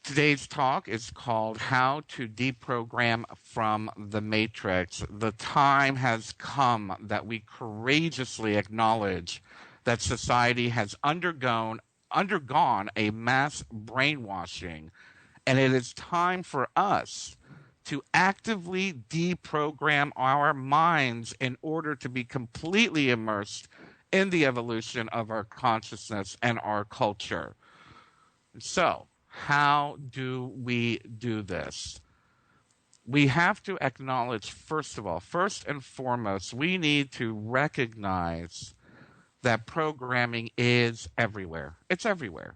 Today's talk is called How to Deprogram from the Matrix. The time has come that we courageously acknowledge that society has undergone a mass brainwashing, and it is time for us to actively deprogram our minds in order to be completely immersed in the evolution of our consciousness and our culture. So, how do we do this? We have to acknowledge, first of all, first and foremost, we need to recognize that programming is everywhere. It's everywhere.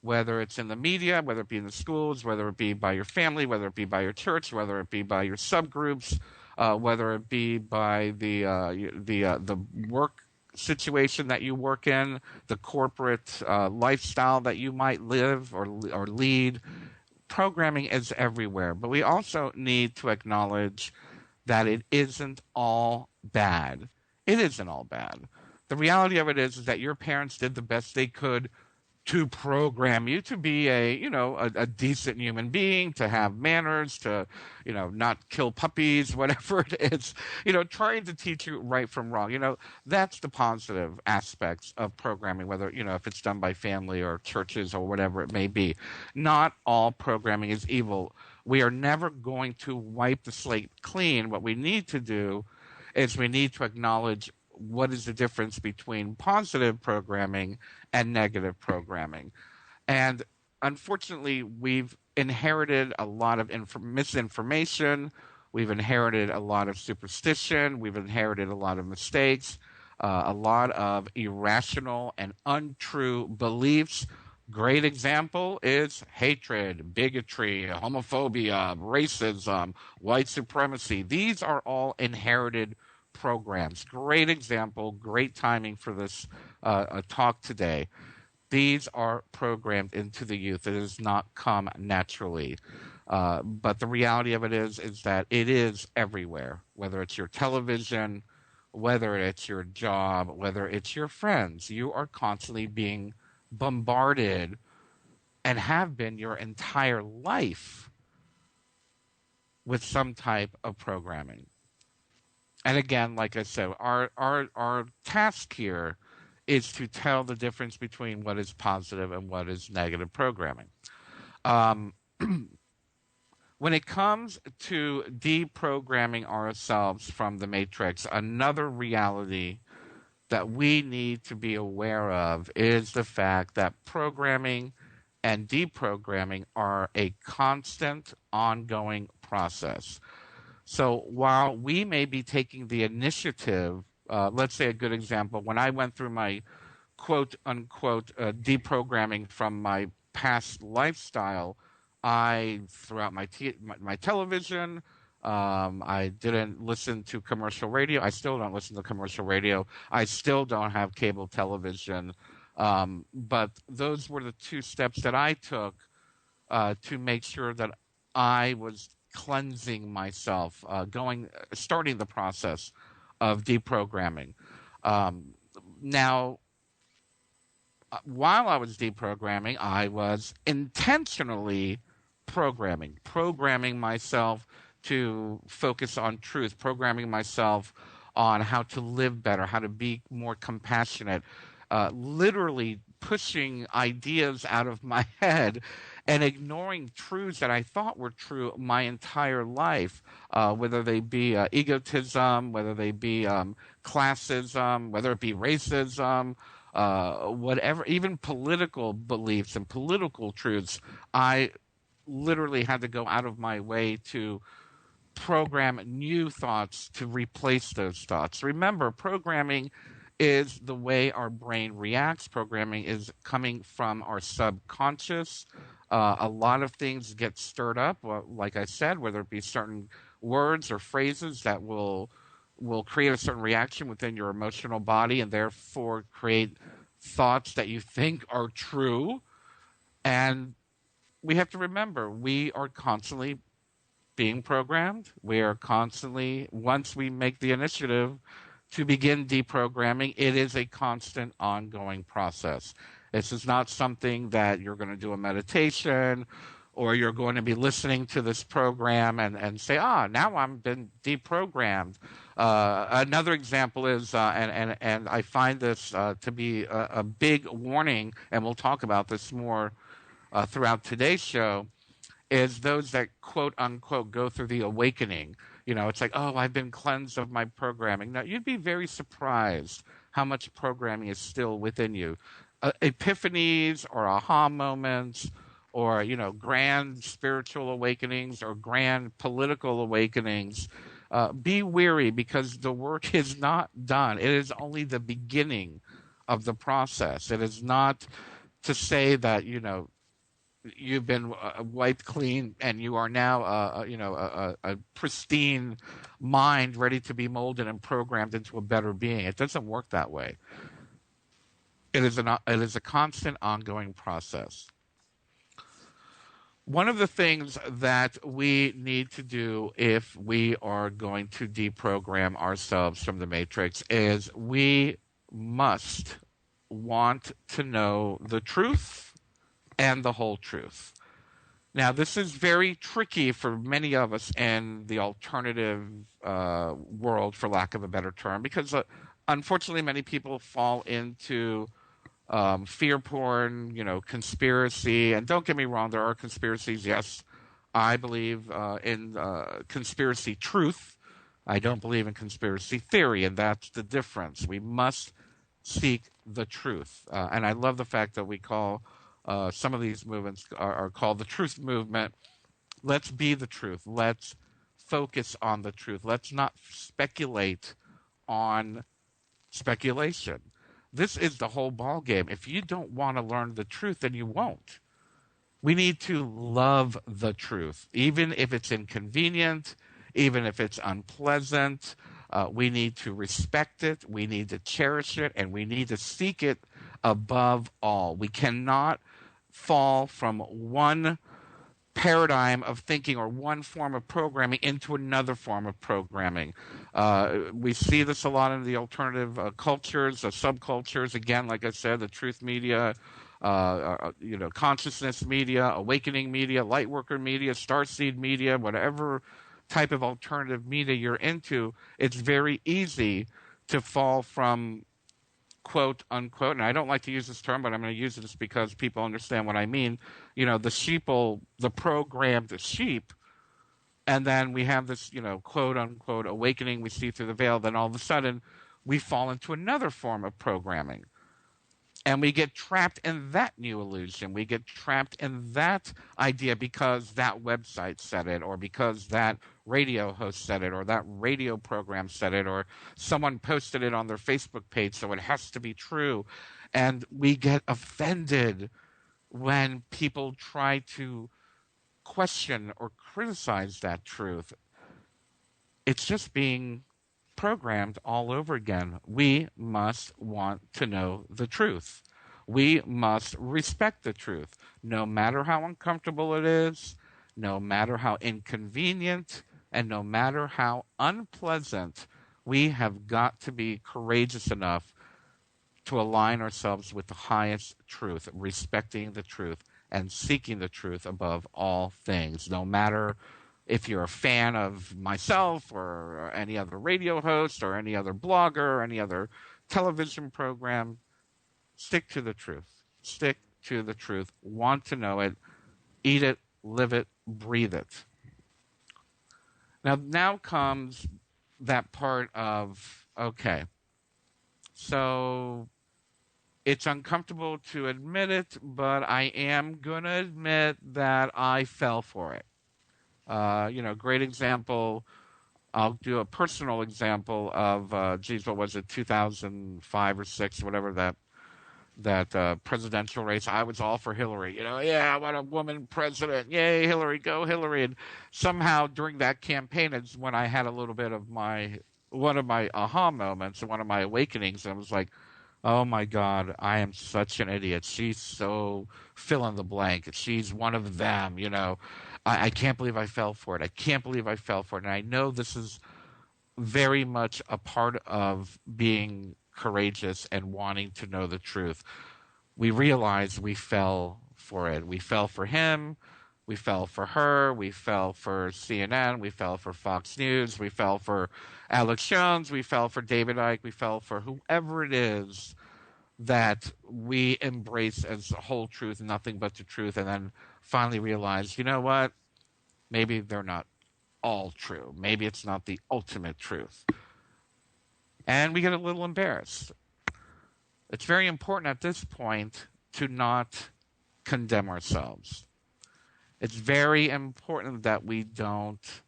Whether it's in the media, whether it be in the schools, whether it be by your family, whether it be by your church, whether it be by your subgroups, whether it be by the work situation that you work in, the corporate lifestyle that you might live or lead. Programming is everywhere, but we also need to acknowledge that it isn't all bad. It isn't all bad. The reality of it is that your parents did the best they could to program you to be a decent human being, to have manners, to, not kill puppies, whatever it is, trying to teach you right from wrong. That's the positive aspects of programming, whether, if it's done by family or churches or whatever it may be. Not all programming is evil. We are never going to wipe the slate clean. What we need to do is we need to acknowledge what is the difference between positive programming and negative programming. And unfortunately, we've inherited a lot of misinformation. We've inherited a lot of superstition. We've inherited a lot of mistakes, a lot of irrational and untrue beliefs. Great example is hatred, bigotry, homophobia, racism, white supremacy. These are all inherited programs. Great example, great timing for this talk today. These are programmed into the youth. It does not come naturally. But the reality of it is that it is everywhere, whether it's your television, whether it's your job, whether it's your friends. You are constantly being bombarded and have been your entire life with some type of programming. And again, like I said, our task here is to tell the difference between what is positive and what is negative programming. When it comes to deprogramming ourselves from the matrix, another reality that we need to be aware of is the fact that programming and deprogramming are a constant, ongoing process. So while we may be taking the initiative, let's say a good example, when I went through my quote-unquote deprogramming from my past lifestyle, I threw out my television. I didn't listen to commercial radio. I still don't listen to commercial radio. I still don't have cable television. But those were the two steps that I took to make sure that I was cleansing myself, starting the process of deprogramming. Now, while I was deprogramming, I was intentionally programming myself to focus on truth, programming myself on how to live better, how to be more compassionate, literally pushing ideas out of my head and ignoring truths that I thought were true my entire life, whether they be egotism, whether they be classism, whether it be racism, whatever, even political beliefs and political truths. I literally had to go out of my way to program new thoughts to replace those thoughts. Remember, programming is the way our brain reacts. Programming is coming from our subconscious. A lot of things get stirred up, like I said, whether it be certain words or phrases that will create a certain reaction within your emotional body and therefore create thoughts that you think are true. And we have to remember, we are constantly being programmed. We are constantly, once we make the initiative to begin deprogramming, it is a constant, ongoing process. This is not something that you're going to do a meditation or you're going to be listening to this program and say, now I've been deprogrammed. Another example is, and I find this to be a big warning, and we'll talk about this more throughout today's show, is those that quote unquote go through the awakening. It's like, I've been cleansed of my programming. Now, you'd be very surprised how much programming is still within you. Epiphanies or aha moments, or grand spiritual awakenings or grand political awakenings. Be wary, because the work is not done. It is only the beginning of the process. It is not to say that you've been wiped clean and you are now a pristine mind ready to be molded and programmed into a better being. It doesn't work that way. It is a constant, ongoing process. One of the things that we need to do if we are going to deprogram ourselves from the matrix is we must want to know the truth and the whole truth. Now, this is very tricky for many of us in the alternative world, for lack of a better term, because unfortunately many people fall into fear porn, conspiracy. And don't get me wrong, there are conspiracies. Yes, I believe in conspiracy truth. I don't believe in conspiracy theory, and that's the difference. We must seek the truth. And I love the fact that we call some of these movements are called the truth movement. Let's be the truth. Let's focus on the truth. Let's not speculate on speculation. This is the whole ball game. If you don't want to learn the truth, then you won't. We need to love the truth, even if it's inconvenient, even if it's unpleasant. We need to respect it. We need to cherish it, and we need to seek it above all. We cannot fall from one paradigm of thinking or one form of programming into another form of programming. We see this a lot in the alternative cultures, subcultures. Again, like I said, the truth media, consciousness media, awakening media, lightworker media, starseed media, whatever type of alternative media you're into. It's very easy to fall from quote unquote, and I don't like to use this term, but I'm going to use it just because people understand what I mean. The programmed sheep, and then we have this, quote unquote awakening we see through the veil. Then all of a sudden, we fall into another form of programming, and we get trapped in that new illusion. We get trapped in that idea because that website said it, or because that radio host said it, or that radio program said it, or someone posted it on their Facebook page, so it has to be true. And we get offended when people try to question or criticize that truth. It's just being programmed all over again. We must want to know the truth. We must respect the truth, no matter how uncomfortable it is, no matter how inconvenient, and no matter how unpleasant. We have got to be courageous enough to align ourselves with the highest truth, respecting the truth and seeking the truth above all things, no matter if you're a fan of myself or any other radio host or any other blogger or any other television program. Stick to the truth. Stick to the truth. Want to know it. Eat it, live it, breathe it. Now comes that part of, okay, so it's uncomfortable to admit it, but I am going to admit that I fell for it. Great example. I'll do a personal example of, what was it, 2005 or 6, whatever that presidential race. I was all for Hillary. I want a woman president. Yay, Hillary, go Hillary. And somehow during that campaign is when I had a little bit of one of my aha moments and one of my awakenings. And I was like, oh my God, I am such an idiot. She's so fill in the blank. She's one of them, I can't believe I fell for it. I can't believe I fell for it. And I know this is very much a part of being courageous and wanting to know the truth. We realize we fell for it. We fell for him. We fell for her. We fell for CNN. We fell for Fox News. We fell for Alex Jones. We fell for David Icke. We fell for whoever it is that we embrace as the whole truth, nothing but the truth, and then finally realize, you know what? Maybe they're not all true. Maybe it's not the ultimate truth. And we get a little embarrassed. It's very important at this point to not condemn ourselves. It's very important that we don't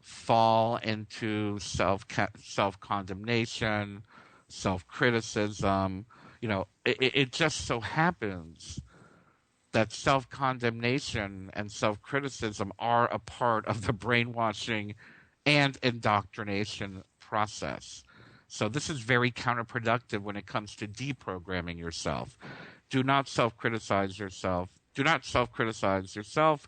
fall into self-condemnation, self-criticism. It just so happens that self-condemnation and self-criticism are a part of the brainwashing and indoctrination process. So this is very counterproductive when it comes to deprogramming yourself. Do not self-criticize yourself. Do not self-criticize yourself.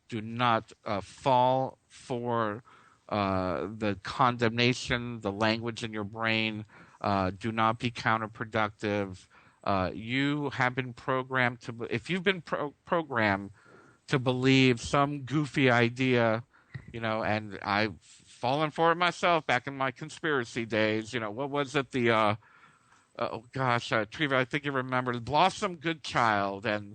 Do not fall for the condemnation, the language in your brain. Do not be counterproductive. You have been programmed if you've been programmed to believe some goofy idea, and I've fallen for it myself back in my conspiracy days. What was it? Oh gosh, Treva, I think you remember Blossom Goodchild, and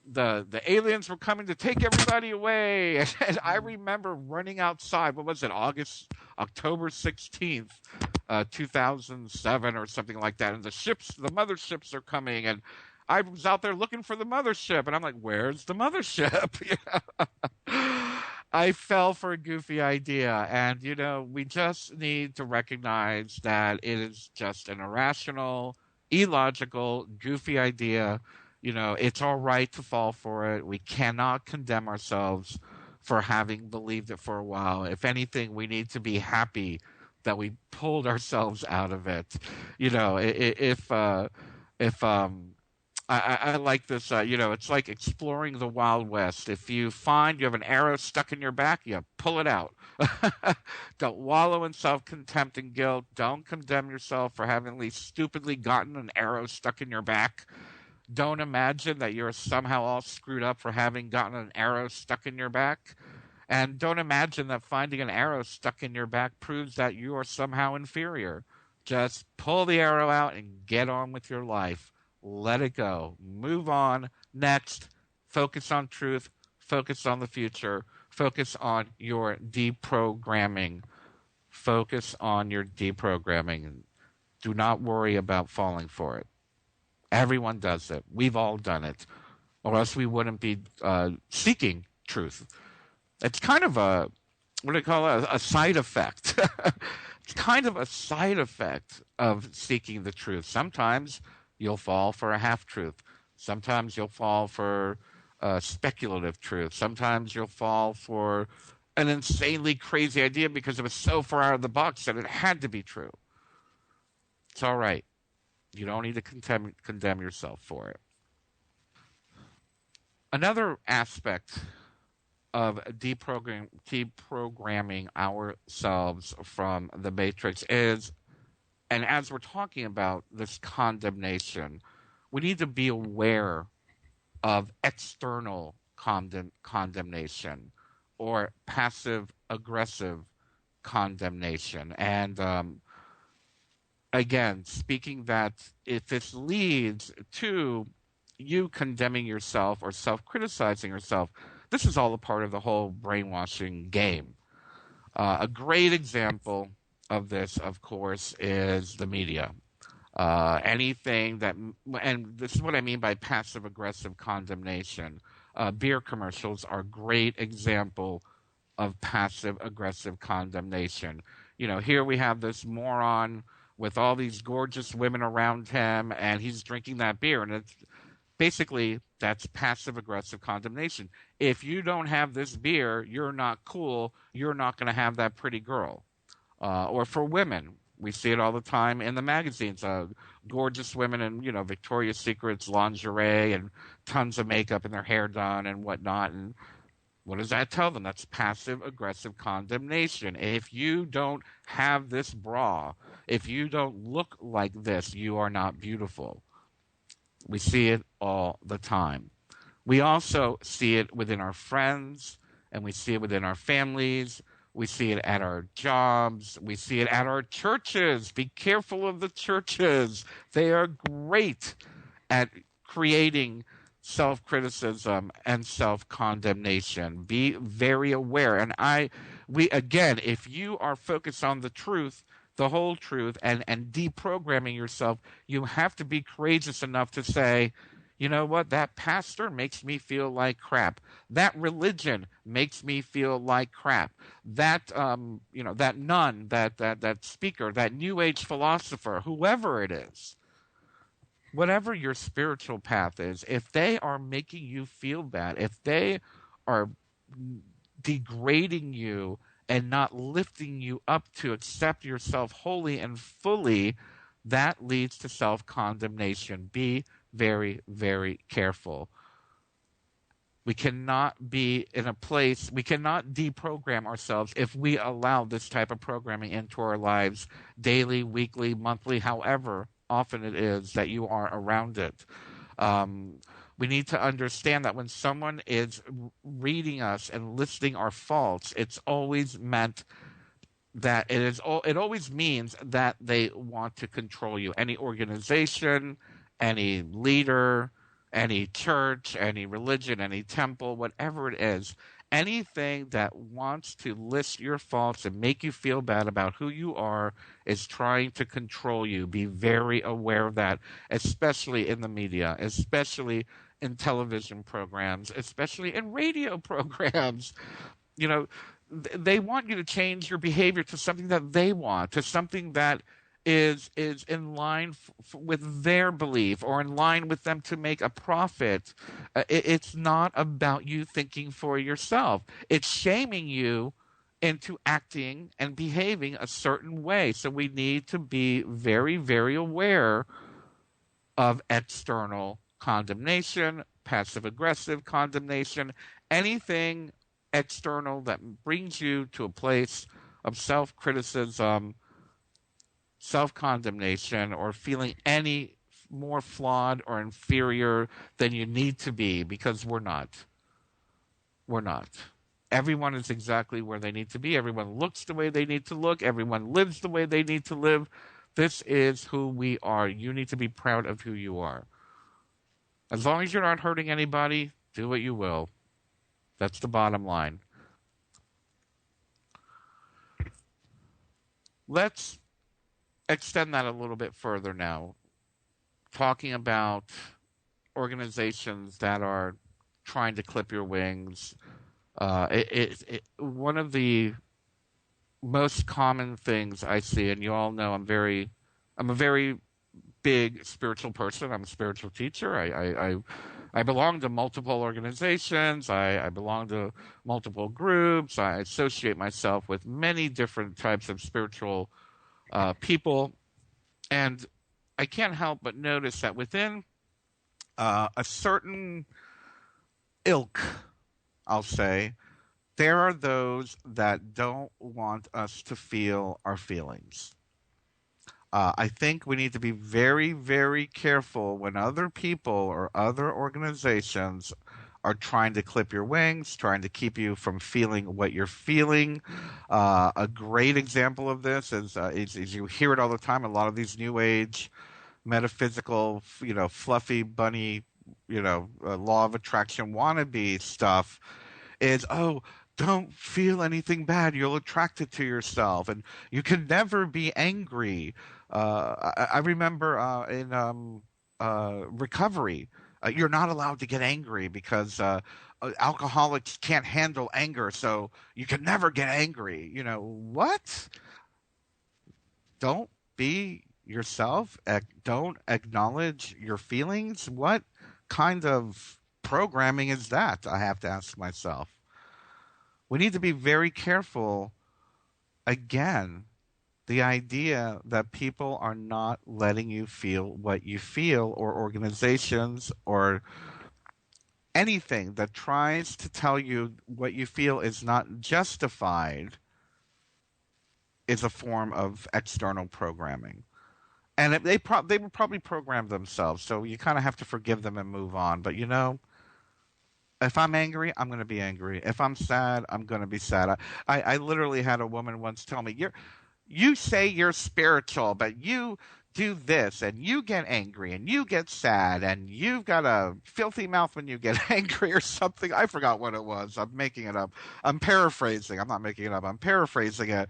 the aliens were coming to take everybody away. And I remember running outside. What was it? October 16th, 2007 or something like that. And the motherships are coming. And I was out there looking for the mothership. And I'm like, where's the mothership? I fell for a goofy idea. And, we just need to recognize that it is just an irrational, illogical, goofy idea. It's all right to fall for it. We cannot condemn ourselves for having believed it for a while. If anything, we need to be happy that we pulled ourselves out of it. I like this, it's like exploring the Wild West. If you find you have an arrow stuck in your back, you pull it out. Don't wallow in self-contempt and guilt. Don't condemn yourself for having stupidly gotten an arrow stuck in your back. Don't imagine that you're somehow all screwed up for having gotten an arrow stuck in your back. And don't imagine that finding an arrow stuck in your back proves that you are somehow inferior. Just pull the arrow out and get on with your life. Let it go. Move on. Next. Focus on truth. Focus on the future. Focus on your deprogramming. Focus on your deprogramming. Do not worry about falling for it. Everyone does it. We've all done it. Or else we wouldn't be seeking truth. It's kind of a side effect. It's kind of a side effect of seeking the truth. Sometimes you'll fall for a half-truth. Sometimes you'll fall for speculative truth. Sometimes you'll fall for an insanely crazy idea because it was so far out of the box that it had to be true. It's all right. You don't need to condemn yourself for it. Another aspect of deprogramming ourselves from the matrix is, and as we're talking about this condemnation, we need to be aware of external condemnation or passive-aggressive condemnation. And again, speaking that if this leads to you condemning yourself or self-criticizing yourself, this is all a part of the whole brainwashing game. A great example of this, of course, is the media. Anything that, and this is what I mean by passive-aggressive condemnation. Beer commercials are a great example of passive-aggressive condemnation. Here we have this moron with all these gorgeous women around him, and he's drinking that beer, and it's basically, that's passive-aggressive condemnation. If you don't have this beer, you're not cool. You're not going to have that pretty girl. Or for women, we see it all the time in the magazines. Gorgeous women in, Victoria's Secret's lingerie and tons of makeup and their hair done and whatnot. And what does that tell them? That's passive-aggressive condemnation. If you don't have this bra, if you don't look like this, you are not beautiful. We see it all the time. We also see it within our friends, and we see it within our families. We see it at our jobs. We see it at our churches. Be careful of the churches. They are great at creating self criticism and self condemnation. Be very aware. We again, if you are focused on the truth, the whole truth, and deprogramming yourself, you have to be courageous enough to say, you know what, that pastor makes me feel like crap. That religion makes me feel like crap. That that nun, that speaker, that new age philosopher, whoever it is, whatever your spiritual path is, if they are making you feel bad, if they are degrading you and not lifting you up to accept yourself wholly and fully, that leads to self condemnation. Be very, very careful. We cannot be in a place, we cannot deprogram ourselves if we allow this type of programming into our lives daily, weekly, monthly, however often it is that you are around it. Um, we need to understand that when someone is reading us and listing our faults, it's always meant that it always means that they want to control you. Any organization, any leader, any church, any religion, any temple, whatever it is, anything that wants to list your faults and make you feel bad about who you are is trying to control you. Be very aware of that, especially in the media, especially in television programs, especially in radio programs. You know, they want you to change your behavior to something that they want, to something that is in line with their belief or in line with them to make a profit. It's not about you thinking for yourself. It's shaming you into acting and behaving a certain way. So we need to be very, very aware of external condemnation, passive aggressive condemnation, anything external that brings you to a place of self criticism, self condemnation, or feeling any more flawed or inferior than you need to be, because we're not. We're not. Everyone is exactly where they need to be. Everyone looks the way they need to look. Everyone lives the way they need to live. This is who we are. You need to be proud of who you are. As long as you're not hurting anybody, do what you will. That's the bottom line. Let's extend that a little bit further now, talking about organizations that are trying to clip your wings. One of the most common things I see, and you all know I'm a very big spiritual person. I'm a spiritual teacher. I belong to multiple organizations. I belong to multiple groups. I associate myself with many different types of spiritual people. And I can't help but notice that within a certain ilk, I'll say, there are those that don't want us to feel our feelings. I think we need to be very, very careful when other people or other organizations are trying to clip your wings, trying to keep you from feeling what you're feeling. A great example of this is you hear it all the time. A lot of these new age metaphysical, fluffy bunny, law of attraction wannabe stuff is, oh, don't feel anything bad. You'll attract it to yourself, and you can never be angry. I remember in recovery, you're not allowed to get angry because alcoholics can't handle anger, so you can never get angry. What? Don't be yourself. Don't acknowledge your feelings. What kind of programming is that? I have to ask myself. We need to be very careful, again, the idea that people are not letting you feel what you feel, or organizations or anything that tries to tell you what you feel is not justified is a form of external programming. And they were probably programmed themselves, so you kind of have to forgive them and move on. But If I'm angry, I'm going to be angry. If I'm sad, I'm going to be sad. I literally had a woman once tell me, you say you're spiritual, but you do this and you get angry and you get sad and you've got a filthy mouth when you get angry or something. I forgot what it was. I'm making it up. I'm paraphrasing. I'm not making it up. I'm paraphrasing it.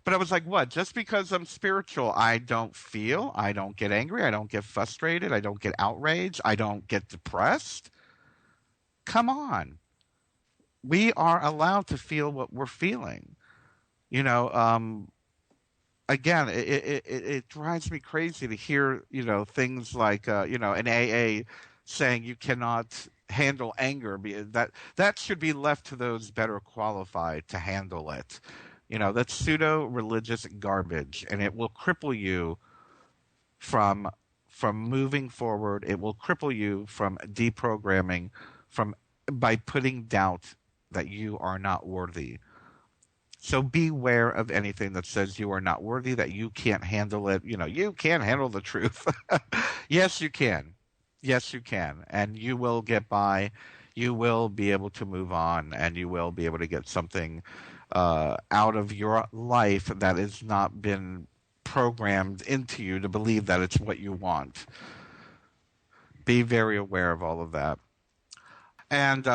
But I was like, what? Just because I'm spiritual, I don't feel, I don't get angry, I don't get frustrated, I don't get outraged, I don't get depressed? Come on. We are allowed to feel what we're feeling. You know, again, it drives me crazy to hear, things like, an AA saying you cannot handle anger. That should be left to those better qualified to handle it. That's pseudo religious garbage, and it will cripple you from moving forward. It will cripple you from deprogramming, from by putting doubt that you are not worthy. So beware of anything that says you are not worthy, that you can't handle it. You can't handle the truth. Yes, you can. Yes, you can. And you will get by. You will be able to move on, and you will be able to get something out of your life that has not been programmed into you to believe that it's what you want. Be very aware of all of that. And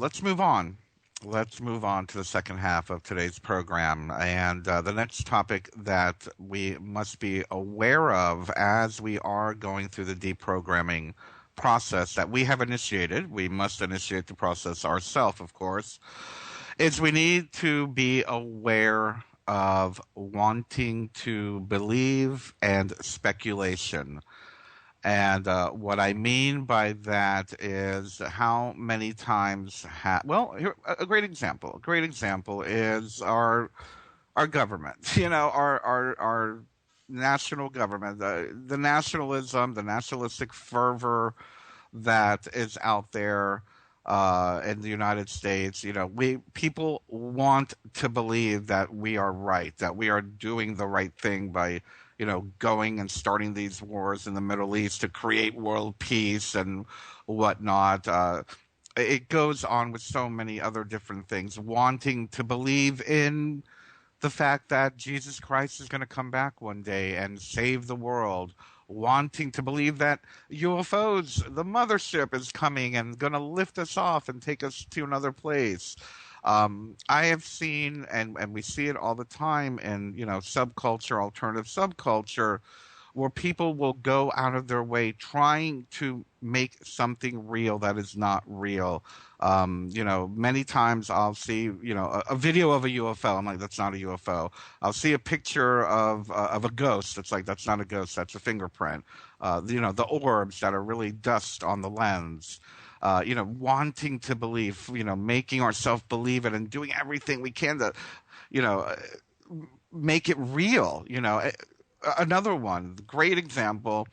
let's move on. Let's move on to the second half of today's program. And the next topic that we must be aware of as we are going through the deprogramming process that we have initiated, we must initiate the process ourselves, of course, is we need to be aware of wanting to believe and speculation. And what I mean by that is how many times well, here, a great example. A great example is our government. Our national government, the nationalism, the nationalistic fervor that is out there in the United States. We people want to believe that we are right, that we are doing the right thing by going and starting these wars in the Middle East to create world peace and whatnot. It goes on with so many other different things, wanting to believe in the fact that Jesus Christ is going to come back one day and save the world, wanting to believe that UFOs, the mothership, is coming and going to lift us off and take us to another place. I have seen, and we see it all the time in, subculture, alternative subculture, where people will go out of their way trying to make something real that is not real. Many times I'll see, a video of a UFO. I'm like, that's not a UFO. I'll see a picture of a ghost. It's like, that's not a ghost. That's a fingerprint. The orbs that are really dust on the lens. Wanting to believe, making ourselves believe it and doing everything we can to, make it real. Another one, great example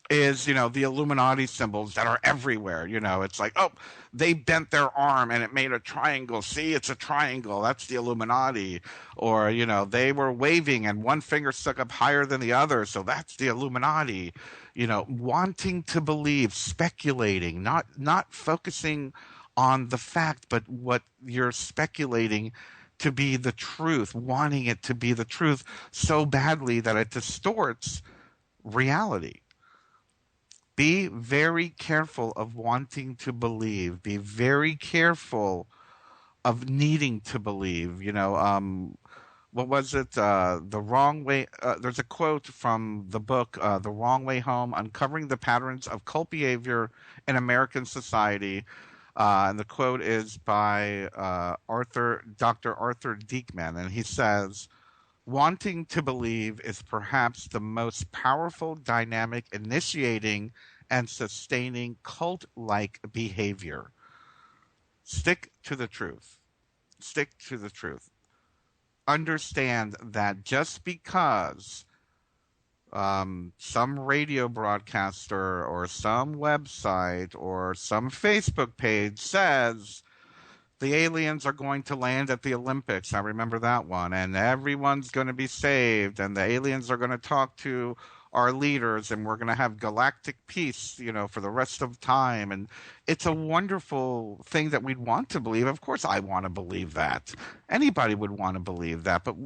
is, the Illuminati symbols that are everywhere. It's like, oh, they bent their arm and it made a triangle. See, it's a triangle. That's the Illuminati. Or, they were waving and one finger stuck up higher than the other. So that's the Illuminati. Wanting to believe, speculating, not focusing on the fact, but what you're speculating to be the truth, wanting it to be the truth so badly that it distorts reality. Be very careful of wanting to believe. Be very careful of needing to believe. What was it? The Wrong Way. There's a quote from the book, The Wrong Way Home, Uncovering the Patterns of Cult Behavior in American Society. And the quote is by Dr. Arthur Diekman. And he says, wanting to believe is perhaps the most powerful dynamic initiating and sustaining cult-like behavior. Stick to the truth. Stick to the truth. Understand that just because some radio broadcaster or some website or some Facebook page says the aliens are going to land at the Olympics. I remember that one. And everyone's going to be saved. And the aliens are going to talk to our leaders, and we're going to have galactic peace, for the rest of time. And it's a wonderful thing that we'd want to believe. Of course, I want to believe that. Anybody would want to believe that. But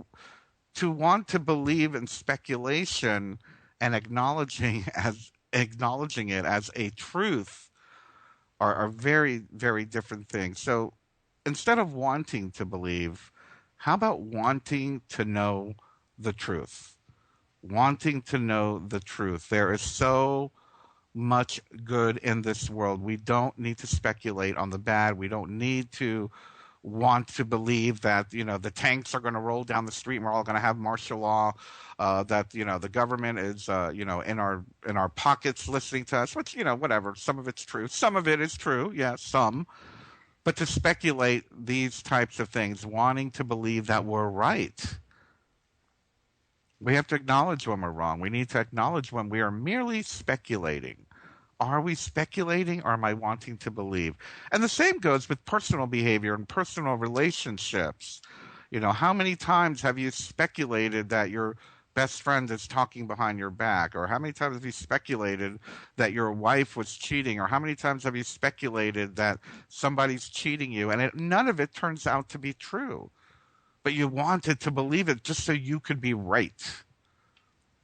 to want to believe in speculation and acknowledging it as a truth are very, very different things. So instead of wanting to believe, how about wanting to know the truth? Wanting to know the truth. There is so much good in this world. We don't need to speculate on the bad. We don't need to want to believe that the tanks are going to roll down the street and we're all going to have martial law, that the government is in our pockets listening to us, which whatever, some of it's true, some of it is true, yeah, some. But to speculate these types of things, wanting to believe that we're right, we have to acknowledge when we're wrong. We need to acknowledge when we are merely speculating. Are we speculating, or am I wanting to believe? And the same goes with personal behavior and personal relationships. How many times have you speculated that your best friend is talking behind your back? Or how many times have you speculated that your wife was cheating? Or how many times have you speculated that somebody's cheating you? And none of it turns out to be true. But you wanted to believe it just so you could be right.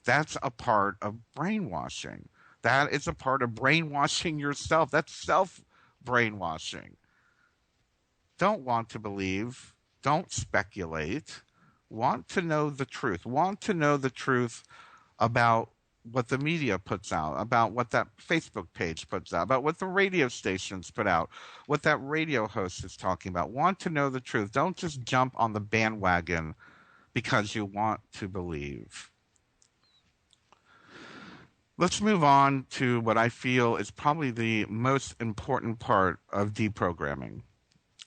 That's a part of brainwashing. That is a part of brainwashing yourself. That's self-brainwashing. Don't want to believe. Don't speculate. Want to know the truth. Want to know the truth about what the media puts out, about what that Facebook page puts out, about what the radio stations put out, what that radio host is talking about. Want to know the truth. Don't just jump on the bandwagon because you want to believe. Let's move on to what I feel is probably the most important part of deprogramming.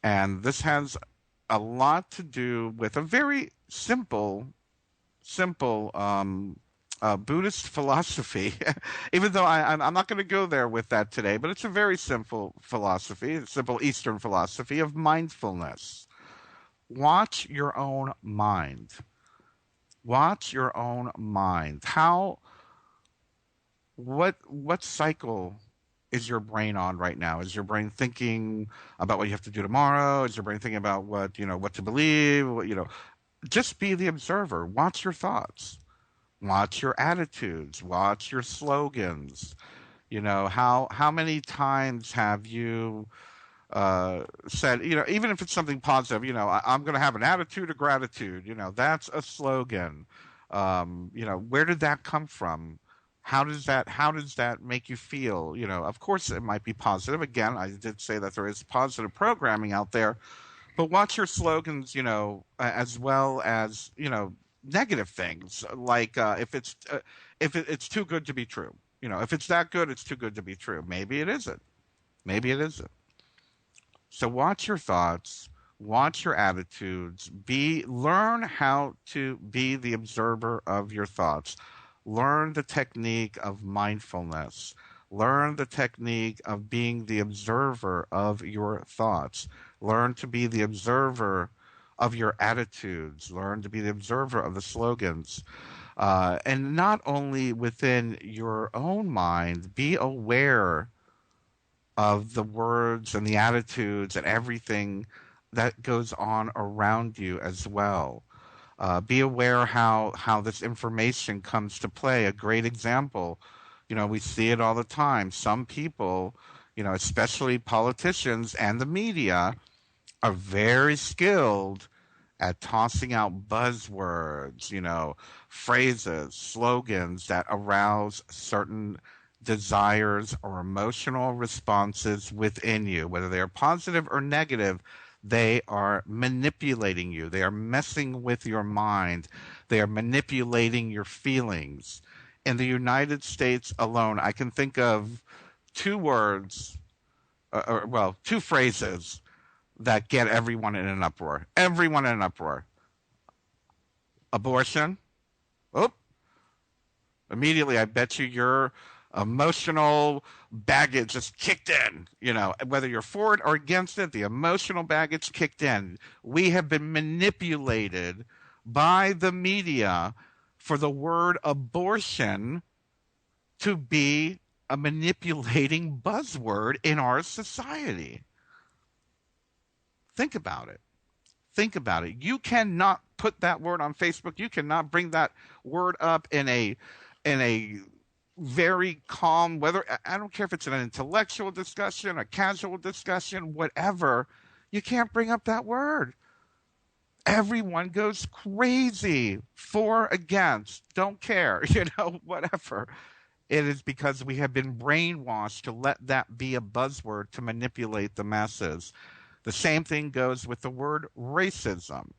And this has a lot to do with a very simple Buddhist philosophy, even though I'm not going to go there with that today, but it's a very simple philosophy, a simple Eastern philosophy of mindfulness. Watch your own mind. Watch your own mind. What cycle is your brain on right now? Is your brain thinking about what you have to do tomorrow? Is your brain thinking about what to believe? Just be the observer. Watch your thoughts. Watch your attitudes. Watch your slogans. How many times have you said, even if it's something positive, I'm going to have an attitude of gratitude. That's a slogan. Where did that come from? How does that make you feel? Of course it might be positive. Again, I did say that there is positive programming out there, but watch your slogans, as well as, negative things, like if it's too good to be true. If it's that good, it's too good to be true. Maybe it isn't. Maybe it isn't. So watch your thoughts, watch your attitudes, learn how to be the observer of your thoughts. Learn the technique of mindfulness. Learn the technique of being the observer of your thoughts. Learn to be the observer of your attitudes. Learn to be the observer of the slogans. And not only within your own mind, be aware of the words and the attitudes and everything that goes on around you as well. Be aware how this information comes to play. A great example, we see it all the time. Some people, especially politicians and the media, are very skilled at tossing out buzzwords, phrases, slogans that arouse certain desires or emotional responses within you, whether they are positive or negative. They are manipulating you. They are messing with your mind. They are manipulating your feelings. In the United States alone, I can think of two phrases that get everyone in an uproar. Everyone in an uproar. Abortion. Oh, immediately I bet you your emotional baggage just kicked in. Whether you're for it or against it, the emotional baggage kicked in. We have been manipulated by the media for the word abortion to be a manipulating buzzword in our society. Think about it. Think about it. You cannot put that word on Facebook. You cannot bring that word up in a very calm, whether I don't care if it's an intellectual discussion, a casual discussion, whatever. You can't bring up that word. Everyone goes crazy, for, against, don't care, whatever. It is because we have been brainwashed to let that be a buzzword to manipulate the masses. The same thing goes with the word racism.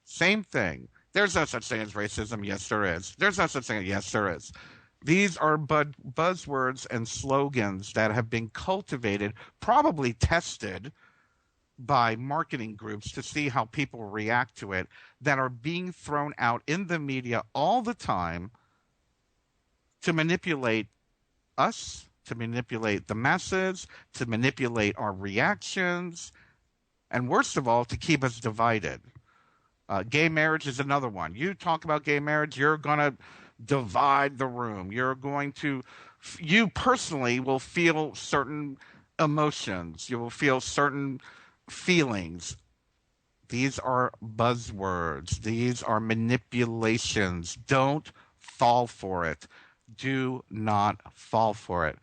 Same thing. There's no such thing as racism. Yes, there is. There's no such thing. Yes, there is. These are buzzwords and slogans that have been cultivated, probably tested by marketing groups to see how people react to it, that are being thrown out in the media all the time to manipulate us, to manipulate the masses, to manipulate our reactions, and worst of all, to keep us divided. Gay marriage is another one. You talk about gay marriage, you're going to divide the room. You personally will feel certain emotions. You will feel certain feelings. These are buzzwords. These are manipulations. Don't fall for it. Do not fall for it.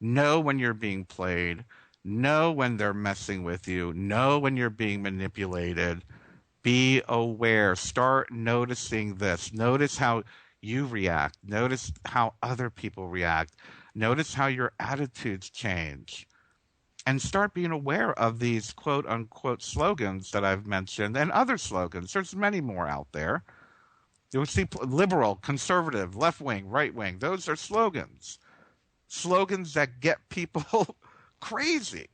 Know when you're being played. Know when they're messing with you. Know when you're being manipulated. Be aware. Start noticing this. Notice how you react. Notice how other people react. Notice how your attitudes change. And start being aware of these quote unquote slogans that I've mentioned and other slogans. There's many more out there. You'll see liberal, conservative, left wing, right wing. Those are slogans. Slogans that get people crazy.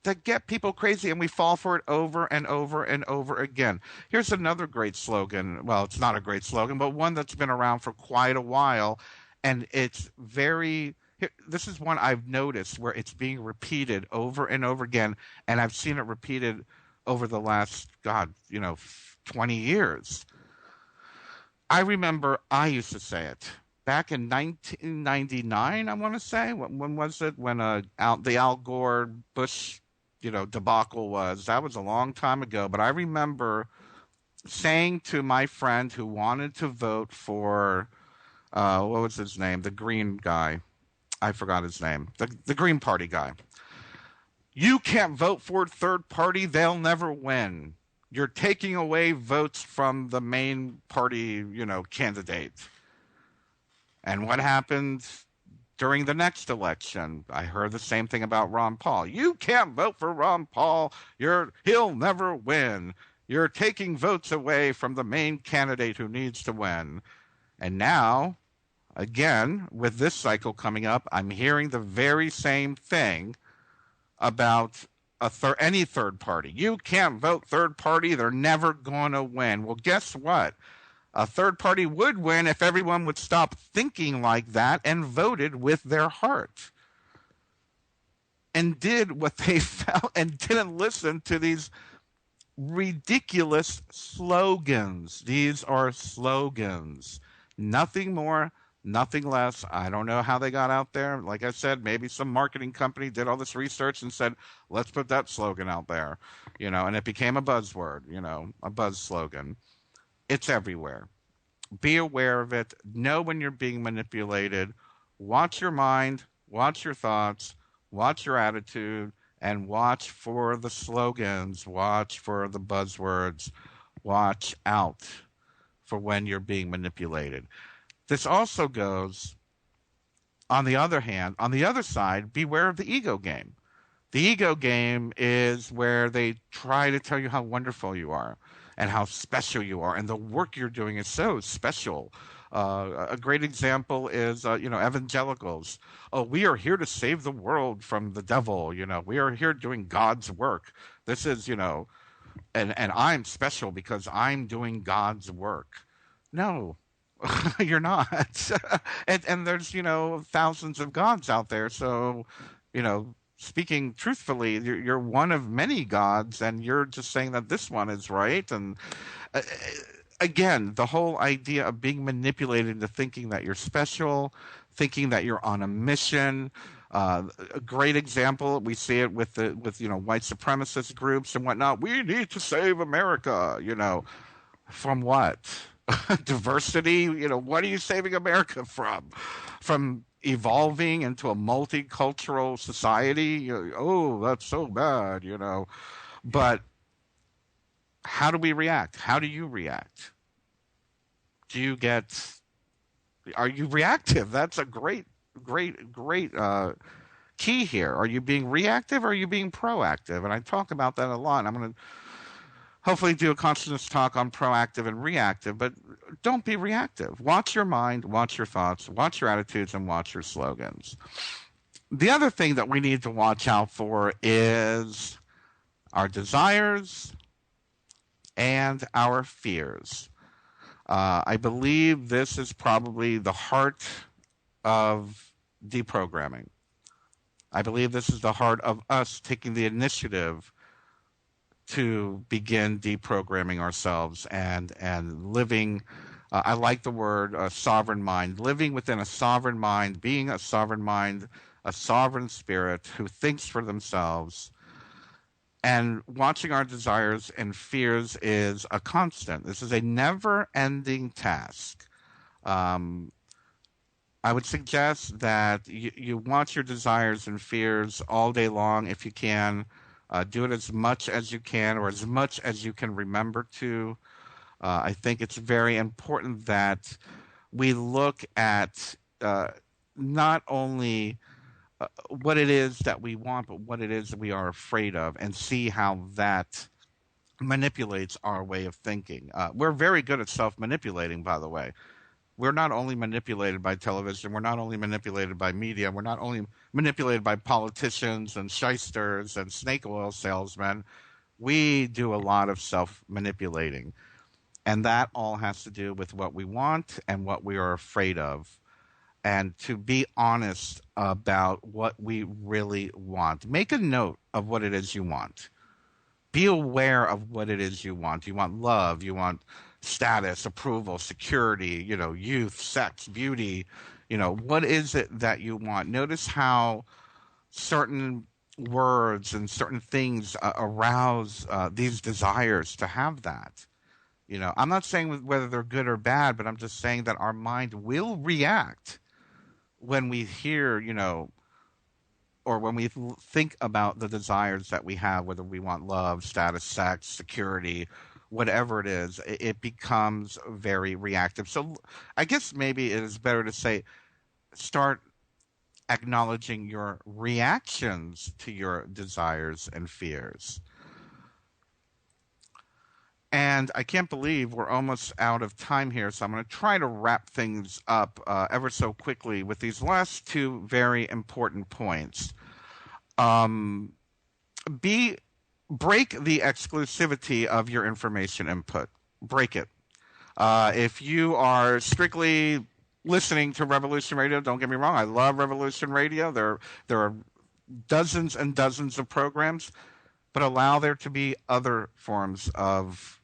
And we fall for it over and over and over again. Here's another great slogan. Well, it's not a great slogan, but one that's been around for quite a while. And it's this is one I've noticed where it's being repeated over and over again. And I've seen it repeated over the last, 20 years. I remember I used to say it back in 1999, I want to say. When was it? When the Al Gore Bush debacle was. That was a long time ago, but I remember saying to my friend who wanted to vote for what was his name? The Green guy. I forgot his name. The Green Party guy. You can't vote for a third party, they'll never win. You're taking away votes from the main party, candidate. And what happened during the next election? I heard the same thing about Ron Paul. You can't vote for Ron Paul. He'll never win. You're taking votes away from the main candidate who needs to win. And now, again, with this cycle coming up, I'm hearing the very same thing about any third party. You can't vote third party. They're never going to win. Well, guess what? A third party would win if everyone would stop thinking like that and voted with their heart and did what they felt and didn't listen to these ridiculous slogans. These are slogans. Nothing more, nothing less. I don't know how they got out there. Like I said, maybe some marketing company did all this research and said, let's put that slogan out there, and it became a buzzword, a buzz slogan. It's everywhere. Be aware of it. Know when you're being manipulated. Watch your mind, watch your thoughts, watch your attitude, and watch for the slogans. Watch for the buzzwords. Watch out for when you're being manipulated. This also goes, on the other hand, on the other side, beware of the ego game. The ego game is where they try to tell you how wonderful you are and how special you are, and the work you're doing is so special. A great example is, evangelicals. Oh, we are here to save the world from the devil. We are here doing God's work. This is, and I'm special because I'm doing God's work. No, you're not. and there's, thousands of gods out there. So, speaking truthfully, you're one of many gods, and you're just saying that this one is right. And again, the whole idea of being manipulated into thinking that you're special, thinking that you're on a mission. A great example, we see it with white supremacist groups and whatnot. We need to save America. From what? Diversity. What are you saving America from? From evolving into a multicultural society? Oh, that's so bad. But how do we react? How do you react? Are you reactive? That's a great, great, great key here. Are you being reactive or are you being proactive? And I talk about that a lot. I'm going to hopefully do a consciousness talk on proactive and reactive, but don't be reactive. Watch your mind, watch your thoughts, watch your attitudes, and watch your slogans. The other thing that we need to watch out for is our desires and our fears. I believe this is probably the heart of deprogramming. I believe this is the heart of us taking the initiative to begin deprogramming ourselves and living. I like the word sovereign mind. Living within a sovereign mind, being a sovereign mind, a sovereign spirit who thinks for themselves. And watching our desires and fears is a constant. This is a never-ending task. I would suggest that you watch your desires and fears all day long if you can. Do it as much as you can or as much as you can remember to. I think it's very important that we look at not only what it is that we want, but what it is that we are afraid of, and see how that manipulates our way of thinking. We're very good at self-manipulating, by the way. We're not only manipulated by television, we're not only manipulated by media, we're not only manipulated by politicians and shysters and snake oil salesmen. We do a lot of self-manipulating. And that all has to do with what we want and what we are afraid of. And to be honest about what we really want. Make a note of what it is you want. Be aware of what it is you want. You want love, you want status, approval, security, youth, sex, beauty. What is it that you want? Notice how certain words and certain things arouse these desires to have that. I'm not saying whether they're good or bad, but I'm just saying that our mind will react when we hear, or when we think about the desires that we have, whether we want love, status, sex, security, whatever it is, it becomes very reactive. So I guess maybe it is better to say, start acknowledging your reactions to your desires and fears. And I can't believe we're almost out of time here, so I'm going to try to wrap things up ever so quickly with these last two very important points. Break the exclusivity of your information input. Break it. If you are strictly listening to Revolution Radio, don't get me wrong, I love Revolution Radio. There are dozens and dozens of programs, but allow there to be other forms of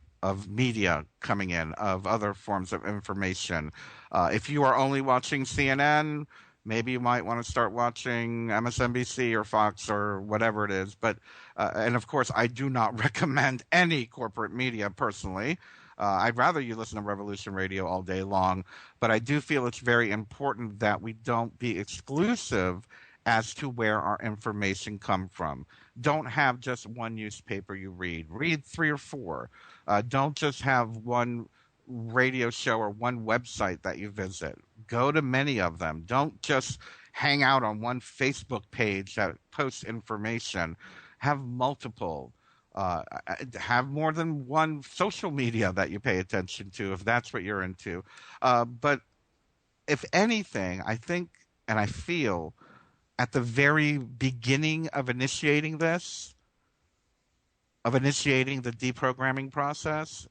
media coming in, of other forms of information. If you are only watching CNN, maybe you might want to start watching MSNBC or Fox or whatever it is. But and of course, I do not recommend any corporate media personally. I'd rather you listen to Revolution Radio all day long. But I do feel it's very important that we don't be exclusive as to where our information come from. Don't have just one newspaper you read. Read 3 or 4. Don't just have one radio show or one website that you visit. Go to many of them. Don't just hang out on one Facebook page that posts information. Have multiple. Have more than one social media that you pay attention to if that's what you're into. But if anything, I think and I feel at the very beginning of initiating this, of initiating the deprogramming process,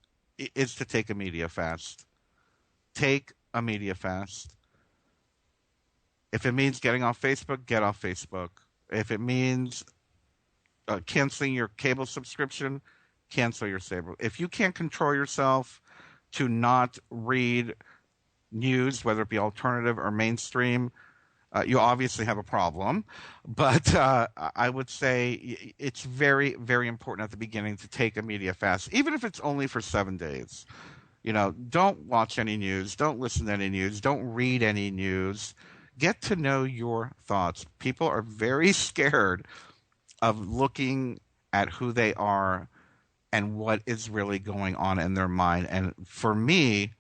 is to take a media fast. Take a media fast. If it means getting off Facebook, get off Facebook. If it means canceling your cable subscription, cancel your cable. If you can't control yourself, to not read news, whether it be alternative or mainstream, you obviously have a problem. But I would say it's very, very important at the beginning to take a media fast, even if it's only for 7 days. Don't watch any news, don't listen to any news, don't read any news. Get to know your thoughts. People are very scared of looking at who they are and what is really going on in their mind. And for me,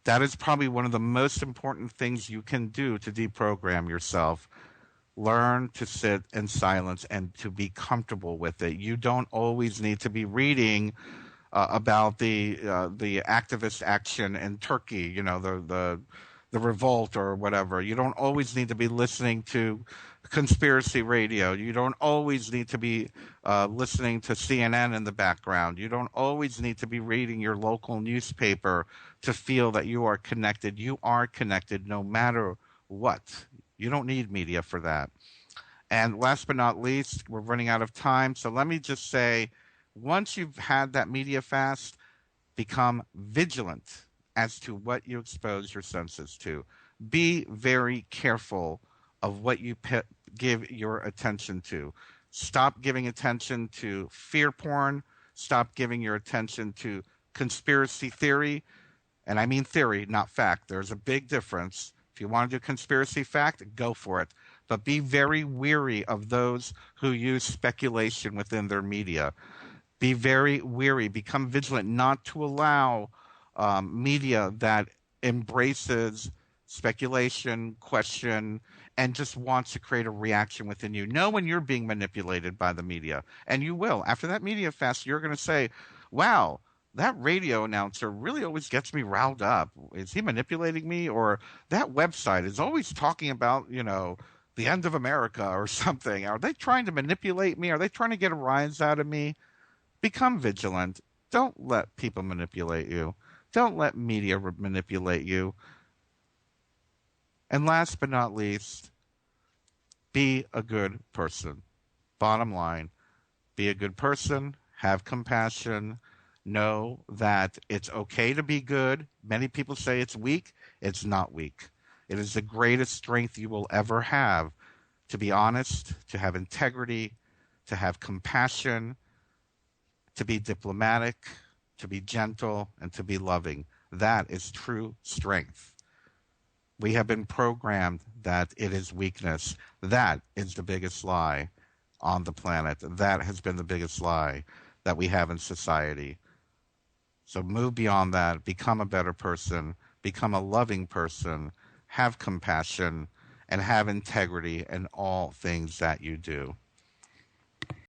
that is probably one of the most important things you can do to deprogram yourself. Learn to sit in silence and to be comfortable with it. You don't always need to be reading about the activist action in Turkey, the revolt or whatever. You don't always need to be listening to conspiracy radio. You don't always need to be listening to CNN in the background. You don't always need to be reading your local newspaper to feel that you are connected. You are connected no matter what. You don't need media for that. And last but not least, we're running out of time. So let me just say, once you've had that media fast, become vigilant as to what you expose your senses to. Be very careful of what you give your attention to. Stop giving attention to fear porn. Stop giving your attention to conspiracy theory. And I mean theory, not fact. There's a big difference. If you want to do conspiracy fact, go for it. But be very weary of those who use speculation within their media. Be very weary. Become vigilant not to allow media that embraces speculation, question, and just wants to create a reaction within you. Know when you're being manipulated by the media, and you will. After that media fast, you're going to say, wow, that radio announcer really always gets me riled up. Is he manipulating me? Or that website is always talking about, the end of America or something. Are they trying to manipulate me? Are they trying to get a rise out of me? Become vigilant. Don't let people manipulate you. Don't let media manipulate you. And last but not least, be a good person. Bottom line, be a good person, have compassion, know that it's okay to be good. Many people say it's weak. It's not weak. It is the greatest strength you will ever have, to be honest, to have integrity, to have compassion, to be diplomatic, to be gentle, and to be loving. That is true strength. We have been programmed that it is weakness. That is the biggest lie on the planet. That has been the biggest lie that we have in society. So move beyond that. Become a better person. Become a loving person. Have compassion and have integrity in all things that you do.